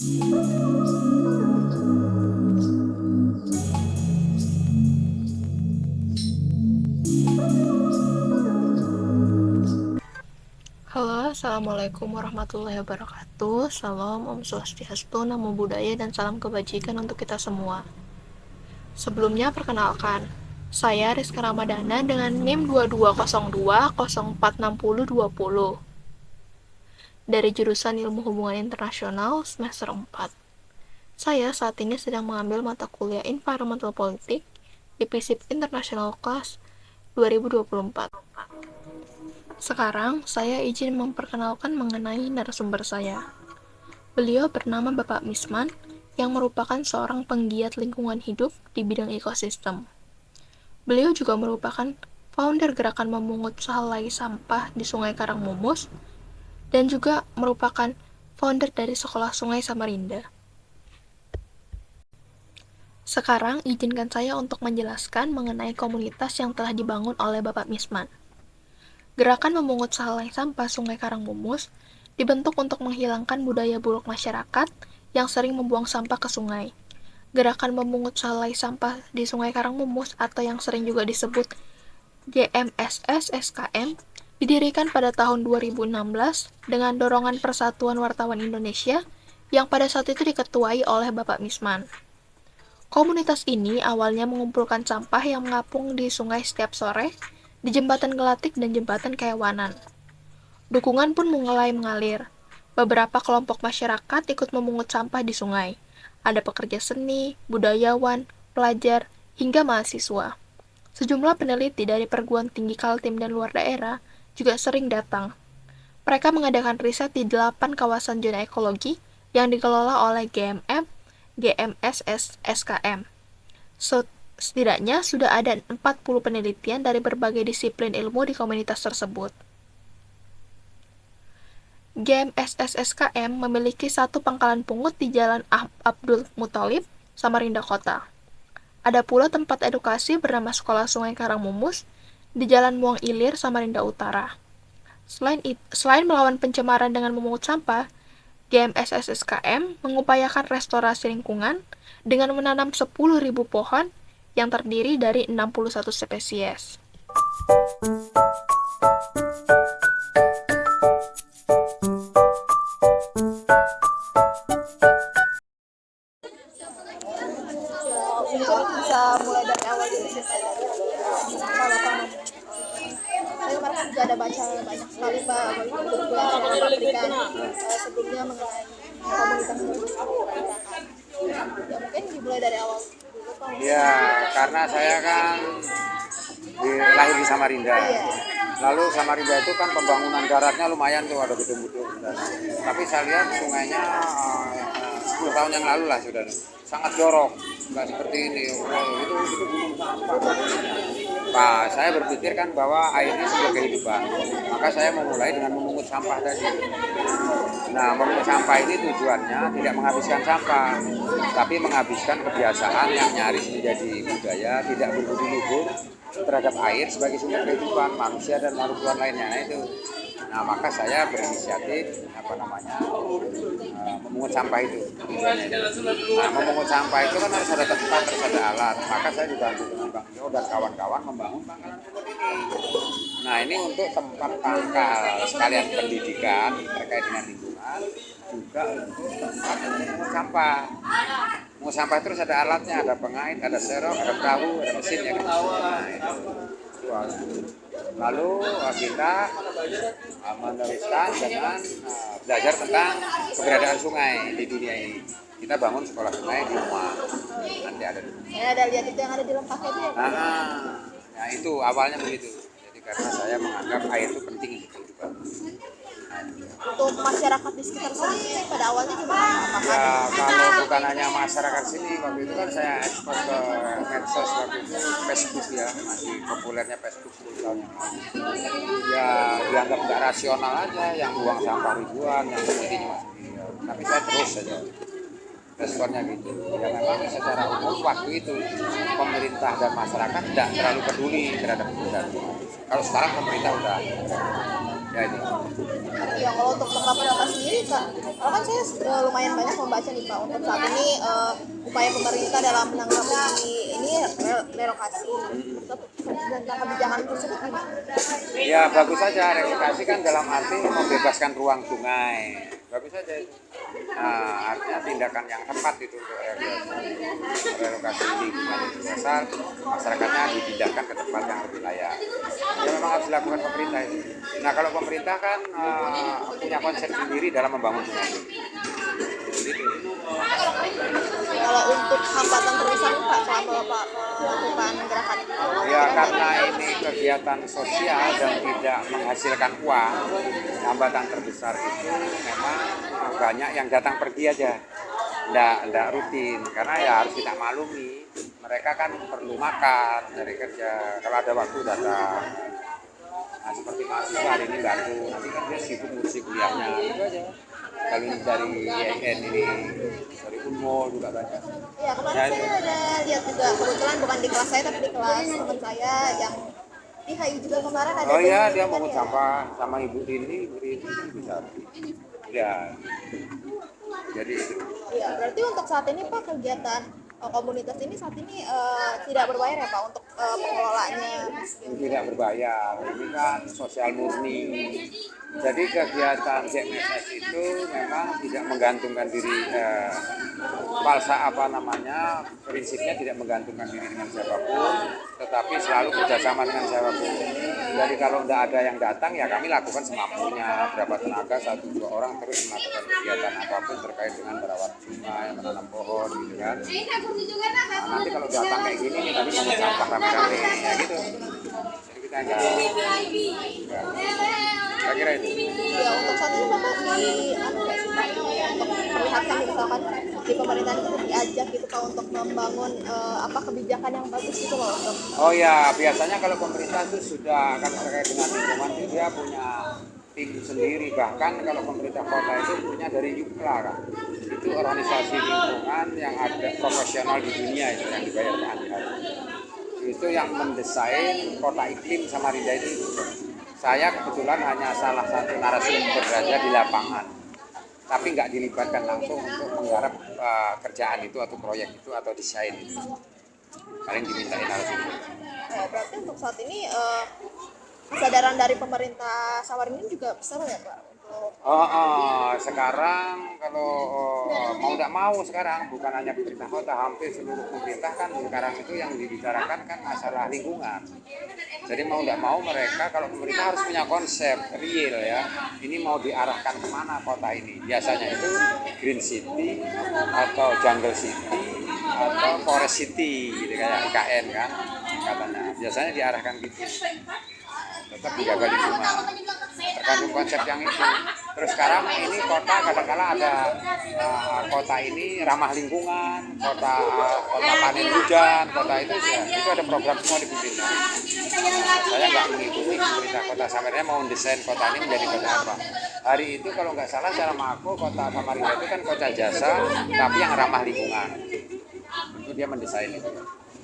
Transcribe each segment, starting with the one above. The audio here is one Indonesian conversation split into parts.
Halo, Assalamualaikum warahmatullahi wabarakatuh. Salam, Om Swastiastu, Namo Buddhaya, dan salam kebajikan untuk kita semua. Sebelumnya, perkenalkan, saya Rizka Ramadana dengan NIM 2202046020 dari jurusan Ilmu Hubungan Internasional semester 4. Saya saat ini sedang mengambil mata kuliah Environmental Politics di FISIP International Class 2024. Sekarang, saya izin memperkenalkan mengenai narasumber saya. Beliau bernama Bapak Misman, yang merupakan seorang penggiat lingkungan hidup di bidang ekosistem. Beliau juga merupakan founder gerakan memungut sahlai sampah di Sungai Karangmumus, dan juga merupakan founder dari Sekolah Sungai Samarinda. Sekarang, izinkan saya untuk menjelaskan mengenai komunitas yang telah dibangun oleh Bapak Misman. Gerakan memungut sahlai sampah Sungai Karangmumus dibentuk untuk menghilangkan budaya buruk masyarakat yang sering membuang sampah ke sungai. Gerakan memungut sahlai sampah di Sungai Karangmumus atau yang sering juga disebut GMSS SKM didirikan pada tahun 2016 dengan dorongan Persatuan Wartawan Indonesia yang pada saat itu diketuai oleh Bapak Misman. Komunitas ini awalnya mengumpulkan sampah yang mengapung di sungai setiap sore, di Jembatan Gelatik dan Jembatan Kayawanan. Dukungan pun mulai mengalir. Beberapa kelompok masyarakat ikut memungut sampah di sungai. Ada pekerja seni, budayawan, pelajar, hingga mahasiswa. Sejumlah peneliti dari perguruan tinggi Kaltim dan luar daerah juga sering datang. Mereka mengadakan riset di 8 kawasan zona ekologi yang dikelola oleh GMM, GMSS, SKM. Setidaknya sudah ada 40 penelitian dari berbagai disiplin ilmu di komunitas tersebut. GMSS SKM memiliki satu pangkalan pungut di Jalan Abdul Muthalib, Samarinda Kota. Ada pula tempat edukasi bernama Sekolah Sungai Karangmumus di Jalan Muang Ilir, Samarinda Utara. Selain melawan pencemaran dengan memungut sampah, GMSS SKM mengupayakan restorasi lingkungan dengan menanam 10.000 pohon yang terdiri dari 61 spesies. Bisa mulai dari awal dulu. Saya kemarin juga ada baca banyak sekali Pak buku yang Bapak berikan sebelumnya mengenai komunitas ini. Ya mungkin dimulai dari awal dulu Pak. Ya, karena saya kan lahir di Samarinda. Lalu Samarinda itu kan pembangunan daratnya lumayan tuh, ada gedung-gedung. Tapi saya lihat sungainya 10 tahun yang lalu lah sudah sangat jorok, nggak seperti ini. Itu gunung sampah. Nah, saya berpikir kan bahwa air ini sebuah kehidupan. Maka saya memulai dengan memungut sampah tadi. Nah, memungut sampah ini tujuannya tidak menghabiskan sampah, tapi menghabiskan kebiasaan yang nyaris menjadi budaya, tidak berbudi luhur terhadap air sebagai sumber kehidupan manusia dan makhluk Tuhan lainnya. Nah, itu. Nah, maka saya berinisiatif memungut sampah itu. Nah, memungut sampah itu kan harus ada tempat, harus ada alat. Maka saya dibantu dengan Bang Yo dan kawan-kawan membangun pangkalan pungut ini. Nah, ini untuk tempat pangkal sekalian pendidikan terkait dengan lingkungan, juga untuk tempat memungut sampah. Memungut sampah terus ada alatnya, ada pengait, ada serok, ada perahu, ada mesin ya kan. Nah, itu. Lalu kita meneruskan dengan belajar tentang keberadaan sungai di dunia ini. Kita bangun sekolah sungai di rumah. Nanti ada. Ya, ada lihat itu yang ada di lempah itu ya. Nah, itu awalnya begitu. Jadi karena saya menganggap air itu penting untuk kehidupan. Untuk masyarakat di sekitar sini pada awalnya gimana? Ya, kalau bukan hanya masyarakat sini, waktu itu kan saya ekspor ke medsos waktu itu, Facebook ya, masih populernya Facebook 10 tahun yang lalu. Ya, dianggap nggak rasional aja, yang buang sampah ribuan, yang sepertinya masih. Tapi saya terus saja. Responnya gitu. Ya memang secara umum waktu itu pemerintah dan masyarakat tidak terlalu peduli terhadap keberadaan. Kalau sekarang pemerintah udah. Ya itu. Ya kalau untuk tempat pendapat sendiri Kak, kalau kan saya lumayan banyak membaca nih Pak untuk saat ini upaya pemerintah dalam menanggapi ini relokasi tentang kebijakan tersebut gimana? Ya bagus saja, relokasi kan dalam arti membebaskan ruang sungai. Bagus saja itu. Nah, artinya tindakan yang tepat itu untuk relokasi lingkungan itu asal masyarakatnya dipindahkan ke tempat yang lebih layak. Ya memang harus dilakukan pemerintah itu. Nah kalau pemerintah kan punya konsep sendiri dalam membangun sungai. Gitu. Kalau untuk hambatan terbesar Pak selama Bapak melakukan gerakan ini? Ya karena ini kegiatan sosial dan tidak menghasilkan uang, hambatan terbesar itu memang banyak yang datang pergi aja, ndak rutin, karena ya harus kita maklumi, mereka kan perlu makan dari kerja, kalau ada waktu datang. Nah seperti mahasiswa hari ini bantu, nanti kan dia sibuk ngurusi kuliahnya, gitu aja. Kalau dari IAIN ini, dari UNMO juga banyak. Ya kemarin saya ada lihat juga, kebetulan bukan di kelas saya tapi di kelas teman saya yang di HI juga kemarin ada. Oh iya, dia mau sampah sama Ibu Rini bisa. Ya, jadi itu. Ya, berarti untuk saat ini Pak kegiatan komunitas ini saat ini tidak berbayar ya Pak untuk pengelolaannya? Tidak berbayar, ini kan sosial murni. Jadi kegiatan JMSS itu memang tidak menggantungkan diri, prinsipnya tidak menggantungkan diri dengan siapapun, tetapi selalu kerjasama dengan siapapun. Jadi kalau tidak ada yang datang ya kami lakukan semampunya, berapa tenaga, 1-2 orang terus melakukan kegiatan apapun terkait dengan merawat sungai, menanam pohon gitu kan. Nah, nanti kalau datang kayak gini nih tadi mau sampah rame-rame ya gitu. Jadi kita enggak. Saya kira itu. Ya untuk saat ini Bapak untuk memperlihatkan misalkan di pemerintahan itu diajak gitu Pak untuk membangun kebijakan yang bagus gitu loh untuk. Oh ya, biasanya kalau pemerintah itu sudah akan terkait dengan lingkungan itu dia punya tim sendiri, bahkan kalau pemerintah kota itu punya dari Yukla kan. Itu organisasi lingkungan yang ada profesional di dunia itu yang dibayar Pak Andi Hari. Itu yang mendesain kota iklim Samarinda itu. Saya kebetulan hanya salah satu narasumber saja di lapangan, tapi nggak dilibatkan langsung untuk menggarap kerjaan itu atau proyek itu atau desain itu. Paling dimintain narasumber. Berarti untuk saat ini kesadaran dari pemerintah Samarinda juga besar ya Pak untuk. Sekarang kalau mau tidak mau sekarang bukan hanya pemerintah kota, hampir seluruh pemerintah kan sekarang itu yang dibicarakan kan masalah lingkungan. Jadi mau tidak mau mereka kalau pemerintah harus punya konsep real ya. Ini mau diarahkan kemana kota ini? Biasanya itu green city atau jungle city atau forest city gitu kayak IKN kan katanya. Biasanya diarahkan gitu. Tetap menjaga lingkungan. Tergantung konsep yang itu. Terus sekarang ini kota kadang-kala ada kota ini ramah lingkungan, kota panen hujan, kota itu ada program semua di pemerintah. Saya nggak mengikuti pemerintah kota Samarinda mau mendesain kota ini menjadi kota apa. Hari itu kalau nggak salah secara makro kota Samarinda itu kan kota jasa tapi yang ramah lingkungan. Itu dia mendesain itu.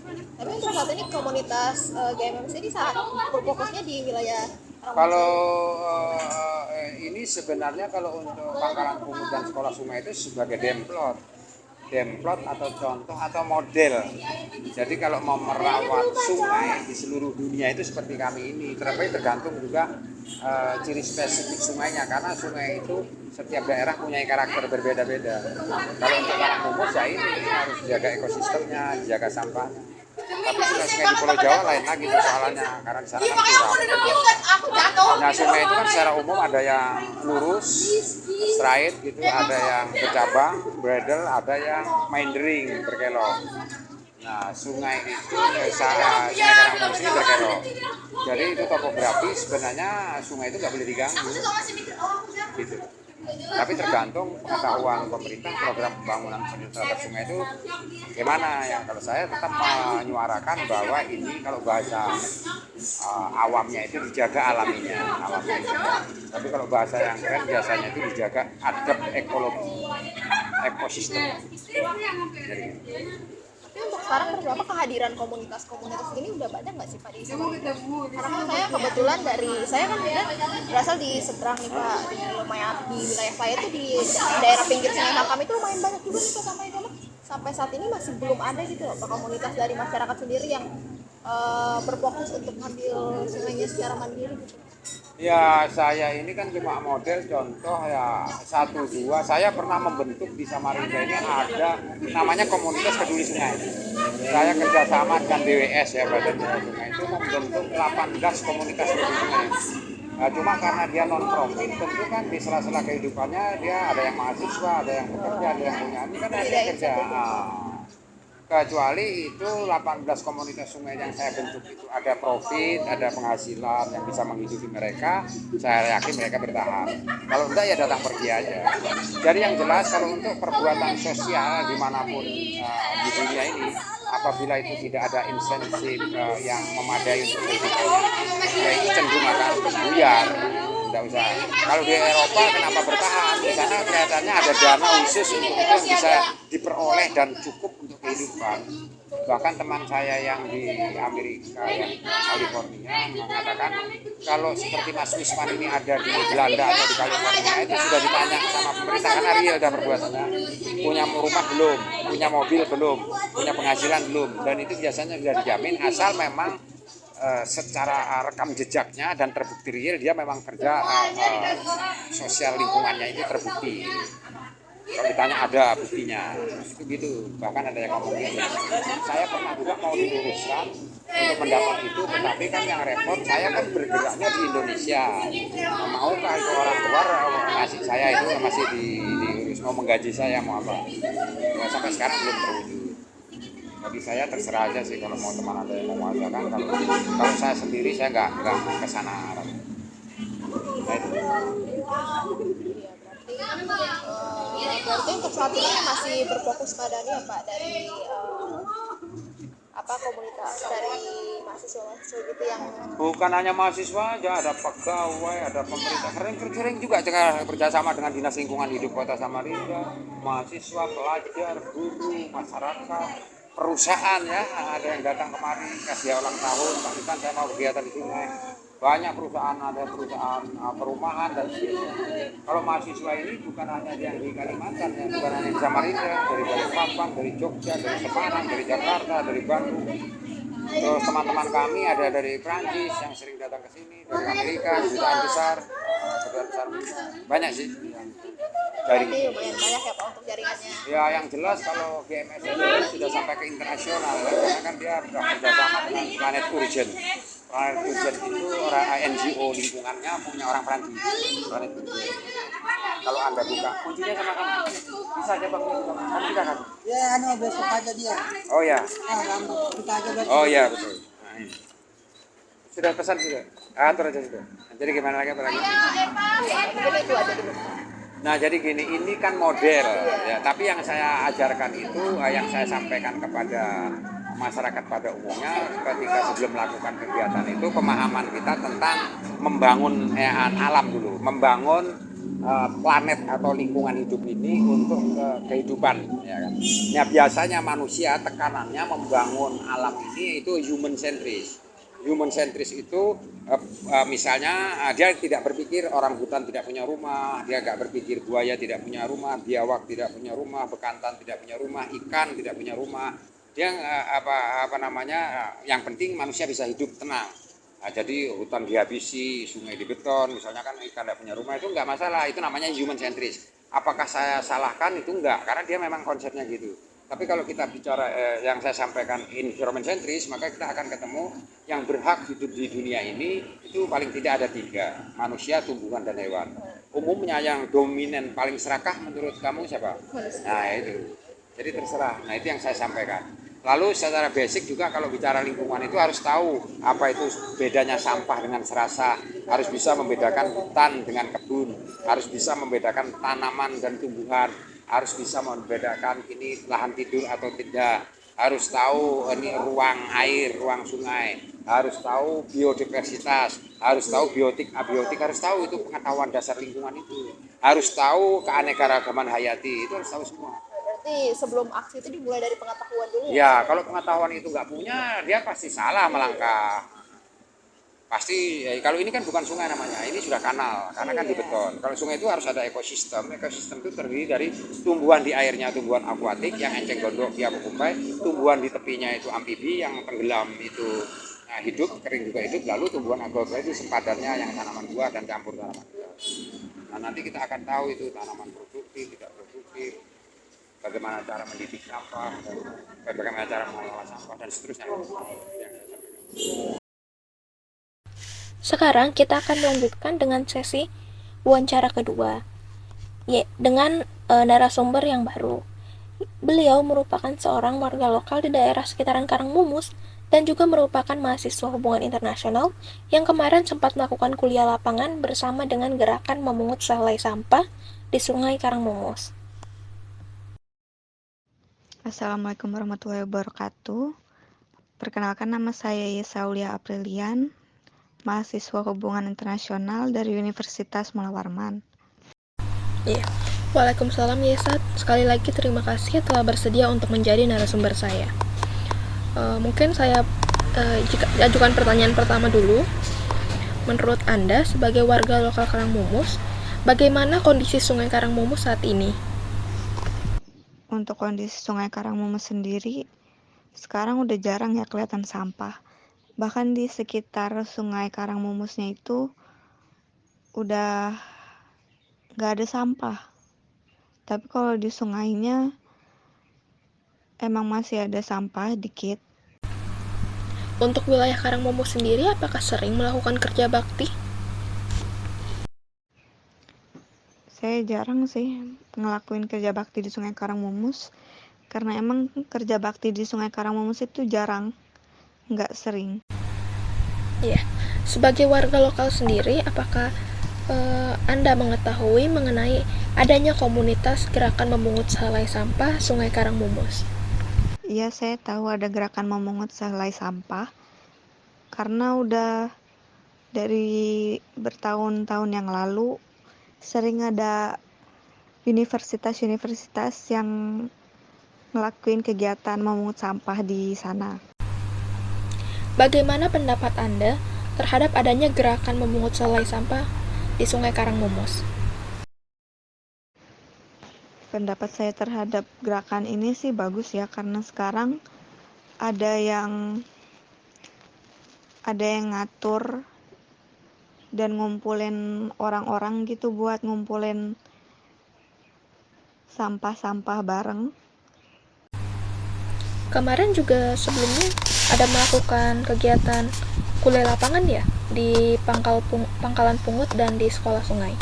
Tapi untuk saat ini komunitas GMMC ini saat berfokusnya di wilayah. Kalau ini sebenarnya kalau untuk Pangkalan Pungut dan Sekolah Sungai itu sebagai demplot atau contoh atau model. Jadi kalau mau merawat sungai di seluruh dunia itu seperti kami ini, tapi tergantung juga ciri spesifik sungainya karena sungai itu setiap daerah punya karakter berbeda-beda. Kalau untuk Karangpungut ya ini harus jaga ekosistemnya, jaga sampahnya. Tapi sungai-sungai di Pulau Jawa lain lagi persoalannya karena di sana kan curam. Nah sungai itu kan secara umum ada yang lurus, straight gitu, ada yang bercabang, bradle, ada yang meandering berkelok. Nah sungai itu sungai Karangpungut ini berkelok. Jadi itu topografi sebenarnya sungai itu nggak boleh diganggu. Gitu. Tapi tergantung pengetahuan pemerintah program pembangunan terhadap sungai itu gimana ya. Kalau saya tetap menyuarakan bahwa ini kalau bahasa awamnya itu dijaga alaminya. Tapi kalau bahasa yang keren biasanya itu dijaga adab ekologi ekosistem. Jadi, Tapi untuk sekarang menurut Bapak kehadiran komunitas-komunitas ini udah banyak nggak sih Pak di Samarinda? Karena kan saya kebetulan saya kan berasal di Seberang nih Pak, di lumayan di wilayah saya tuh di daerah pinggir Sungai Makam itu lumayan banyak juga nih Pak Samarinda. Sampai saat ini masih belum ada gitu loh Pak komunitas dari masyarakat sendiri yang berfokus untuk ngambil sungainya secara mandiri gitu. Ya saya ini kan cuma model contoh ya satu dua. Saya pernah membentuk di Samarinda ini ada namanya komunitas peduli sungai. Saya kerjasama dengan BWS ya Badan Jaga Sungai itu membentuk 18 komunitas peduli sungai. Nah, cuma karena dia non profit tentu kan di sela-sela kehidupannya dia ada yang mahasiswa, ada yang bekerja, ada yang punya ini kan ada yang kerja. Kecuali itu 18 komunitas sungai yang saya bentuk itu ada profit, ada penghasilan yang bisa menghidupi mereka, saya yakin mereka bertahan. Kalau enggak ya datang pergi aja. Jadi yang jelas kalau untuk perbuatan sosial dimanapun di dunia ini, apabila itu tidak ada insentif yang memadai untuk kehidupannya, ya itu cenderung akan buyar. Tidak usah. Kalau di Eropa kenapa bertahan? Di sana kelihatannya ada dana khusus untuk itu yang bisa diperoleh dan cukup untuk kehidupan. Bahkan teman saya yang di Amerika, yang di California mengatakan kalau seperti Mas Wisman ini ada di Belanda atau di California itu sudah ditanya sama pemerintah karena real dan perbuatannya. Punya rumah belum, punya mobil belum, punya penghasilan belum, dan itu biasanya sudah dijamin asal memang secara rekam jejaknya dan terbukti real dia memang kerja sosial lingkungannya itu terbukti. Kalau ditanya ada buktinya itu gitu, bahkan ada yang ngomong gitu. Saya pernah juga mau diluruskan untuk mendapat itu, tetapi kan yang repot saya kan bergeraknya di Indonesia. Maukah itu orang luar ngasih saya itu masih diurus, mau menggaji saya mau apa, ya, sampai sekarang belum terwujud. Bagi saya terserah aja sih kalau mau teman ada yang mau mengajarkan. Kalau saya sendiri saya nggak kesana arah. Nah, itu. Berarti untuk saat ini masih berfokus pada ini ya Pak dari komunitas dari mahasiswa-mahasiswa gitu yang Bukan hanya mahasiswa aja, ada pegawai, ada pemerintah. Sering juga kerjasama dengan Dinas Lingkungan Hidup Kota Samarinda, mahasiswa, pelajar, guru, masyarakat, perusahaan ya, ada yang datang kemari kasih ulang tahun, Pak Ikan saya mau kegiatan di sini. Banyak perusahaan, ada perusahaan perumahan dan sebagainya. Kalau mahasiswa ini bukan hanya yang di Kalimantan, ya, bukan hanya di Samarinda, dari Balikpapan, dari Jogja, dari Semarang, dari Jakarta, dari Bandung. Terus teman-teman kami ada dari Prancis yang sering datang ke sini, dari Amerika, kedutaan besar, banyak sih. Dari lumayan banyak ya Pak untuk jaringannya. ya yang jelas kalau GMS itu sudah sampai ke internasional ya, karena kan dia sudah kerjasama dengan Planet Urgent. Planet Urgent itu orang NGO lingkungannya punya orang Prancis. Planet Urgent. Kalau Anda buka kuncinya sama kamu, bisa coba kamu kita kan? Ya, besok aja dia. Oh ya. Kita aja besok. Oh ya betul. Nah, ini. Sudah pesan sudah. Atur aja sudah. Jadi gimana lagi apa lagi? Itu aja dulu. Nah jadi gini, ini kan model ya, tapi yang saya ajarkan itu yang saya sampaikan kepada masyarakat pada umumnya ketika sebelum melakukan kegiatan itu pemahaman kita tentang membangun alam dulu, membangun planet atau lingkungan hidup ini untuk kehidupan ya kan. Ya biasanya manusia tekanannya membangun alam ini itu human centris. Human centris itu misalnya dia tidak berpikir orang hutan tidak punya rumah, dia nggak berpikir buaya tidak punya rumah, biawak tidak punya rumah, bekantan tidak punya rumah, ikan tidak punya rumah. Dia yang penting manusia bisa hidup tenang. Nah, jadi hutan dihabisi, sungai dibeton, misalnya kan ikan tidak punya rumah itu nggak masalah, itu namanya human centris. Apakah saya salahkan? Itu enggak, karena dia memang konsepnya gitu. Tapi kalau kita bicara yang saya sampaikan environment centris, maka kita akan ketemu yang berhak hidup di dunia ini itu paling tidak ada 3, manusia, tumbuhan, dan hewan. Umumnya yang dominan paling serakah menurut kamu siapa? Nah itu, jadi terserah. Nah itu yang saya sampaikan. Lalu secara basic juga kalau bicara lingkungan itu harus tahu apa itu bedanya sampah dengan serasa, harus bisa membedakan hutan dengan kebun, harus bisa membedakan tanaman dan tumbuhan, harus bisa membedakan ini lahan tidur atau tidak, harus tahu ini ruang air, ruang sungai, harus tahu biodiversitas, harus tahu biotik, abiotik, harus tahu itu pengetahuan dasar lingkungan itu, harus tahu keanekaragaman hayati, itu harus tahu semua. berarti sebelum aksi itu dimulai dari pengetahuan dulu ya? Ya, kalau pengetahuan itu nggak punya, dia pasti salah melangkah. Pasti, kalau ini kan bukan sungai namanya, ini sudah kanal, karena kan di Iya. beton. Kalau sungai itu harus ada ekosistem. Ekosistem itu terdiri dari tumbuhan di airnya, tumbuhan akuatik yang enceng gondok, via kukumpai, tumbuhan di tepinya itu amfibi yang tenggelam itu hidup, kering juga hidup, lalu tumbuhan agroforestry itu sempadannya yang tanaman buah dan campur tanaman buah. Nah, nanti kita akan tahu itu tanaman produktif, tidak produktif, bagaimana cara mendidik sampah, dan bagaimana cara mengelola sampah, dan seterusnya. Yang saya sampaikan. Sekarang kita akan melanjutkan dengan sesi wawancara kedua, dengan narasumber yang baru. Beliau merupakan seorang warga lokal di daerah sekitaran Karangmumus dan juga merupakan mahasiswa hubungan internasional yang kemarin sempat melakukan kuliah lapangan bersama dengan gerakan memungut selai sampah di Sungai Karangmumus. Assalamualaikum warahmatullahi wabarakatuh. Perkenalkan, nama saya Yesaulia Aprilian, mahasiswa hubungan internasional dari Universitas Mula Warman. Iya. Waalaikumsalam Yesat. Sekali lagi terima kasih telah bersedia untuk menjadi narasumber saya. Mungkin saya ajukan pertanyaan pertama dulu. Menurut Anda sebagai warga lokal Karangmumus, bagaimana kondisi Sungai Karangmumus saat ini? Untuk kondisi Sungai Karangmumus sendiri, sekarang udah jarang ya kelihatan sampah. Bahkan di sekitar Sungai Karangmumusnya itu udah gak ada sampah. Tapi kalau di sungainya emang masih ada sampah dikit. Untuk wilayah Karangmumus sendiri, apakah sering melakukan kerja bakti? Saya jarang sih ngelakuin kerja bakti di Sungai Karangmumus, karena emang kerja bakti di Sungai Karangmumus itu jarang, nggak sering. Iya. Sebagai warga lokal sendiri, apakah Anda mengetahui mengenai adanya komunitas gerakan memungut selai sampah Sungai Karangmumus? Iya, saya tahu ada gerakan memungut selai sampah, karena udah dari bertahun-tahun yang lalu sering ada universitas-universitas yang ngelakuin kegiatan memungut sampah di sana. Bagaimana pendapat Anda terhadap adanya gerakan memungut selai sampah di Sungai Karangmumus? Pendapat saya terhadap gerakan ini sih bagus ya, karena sekarang ada yang ngatur dan ngumpulin orang-orang gitu buat ngumpulin sampah-sampah bareng. Kemarin juga sebelumnya ada melakukan kegiatan kuliah lapangan ya di Pangkalan Pungut dan di Sekolah Sungai.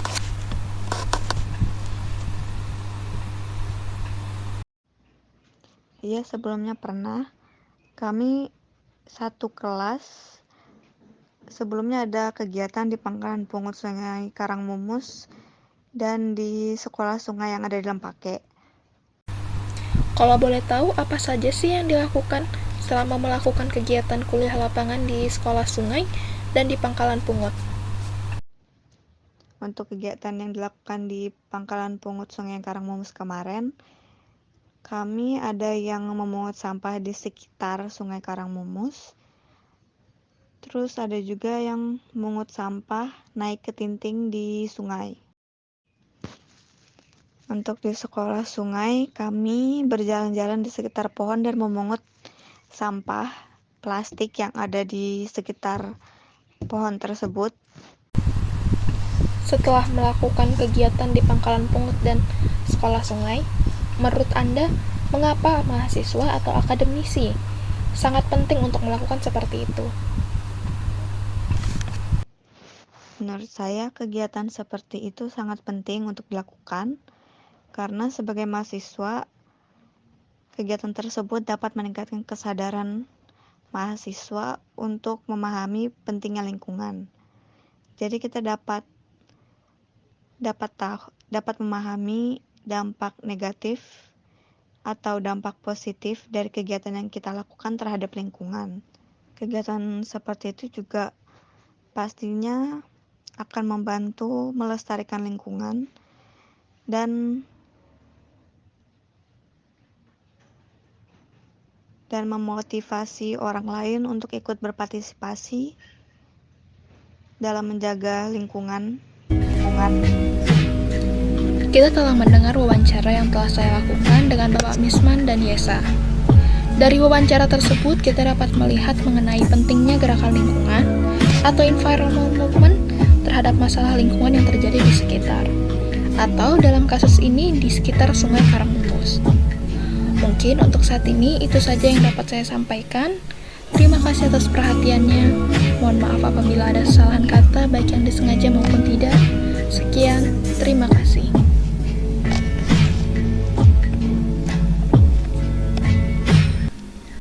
Iya, sebelumnya pernah. Kami satu kelas sebelumnya ada kegiatan di Pangkalan Pungut Sungai Karangmumus dan di Sekolah Sungai yang ada di Lempake. Kalau boleh tahu apa saja sih yang dilakukan selama melakukan kegiatan kuliah lapangan di Sekolah Sungai dan di Pangkalan Pungut? Untuk kegiatan yang dilakukan di Pangkalan Pungut Sungai Karangmumus kemarin, kami ada yang memungut sampah di sekitar Sungai Karangmumus. Terus ada juga yang memungut sampah naik ke tinting di sungai. Untuk di sekolah sungai, kami berjalan-jalan di sekitar pohon dan memungut sampah plastik yang ada di sekitar pohon tersebut. Setelah melakukan kegiatan di Pangkalan Pungut dan Sekolah Sungai, menurut Anda, mengapa mahasiswa atau akademisi sangat penting untuk melakukan seperti itu? Menurut saya, kegiatan seperti itu sangat penting untuk dilakukan karena sebagai mahasiswa, kegiatan tersebut dapat meningkatkan kesadaran mahasiswa untuk memahami pentingnya lingkungan. Jadi kita dapat memahami dampak negatif atau dampak positif dari kegiatan yang kita lakukan terhadap lingkungan. Kegiatan seperti itu juga pastinya akan membantu melestarikan lingkungan dan dan memotivasi orang lain untuk ikut berpartisipasi dalam menjaga lingkungan. Kita telah mendengar wawancara yang telah saya lakukan dengan Bapak Misman dan Yesa. Dari wawancara tersebut, kita dapat melihat mengenai pentingnya gerakan lingkungan atau environmental movement terhadap masalah lingkungan yang terjadi di sekitar, atau dalam kasus ini di sekitar Sungai Karangmumus. Mungkin untuk saat ini itu saja yang dapat saya sampaikan. Terima kasih atas perhatiannya. Mohon maaf apabila ada kesalahan kata, baik yang disengaja maupun tidak.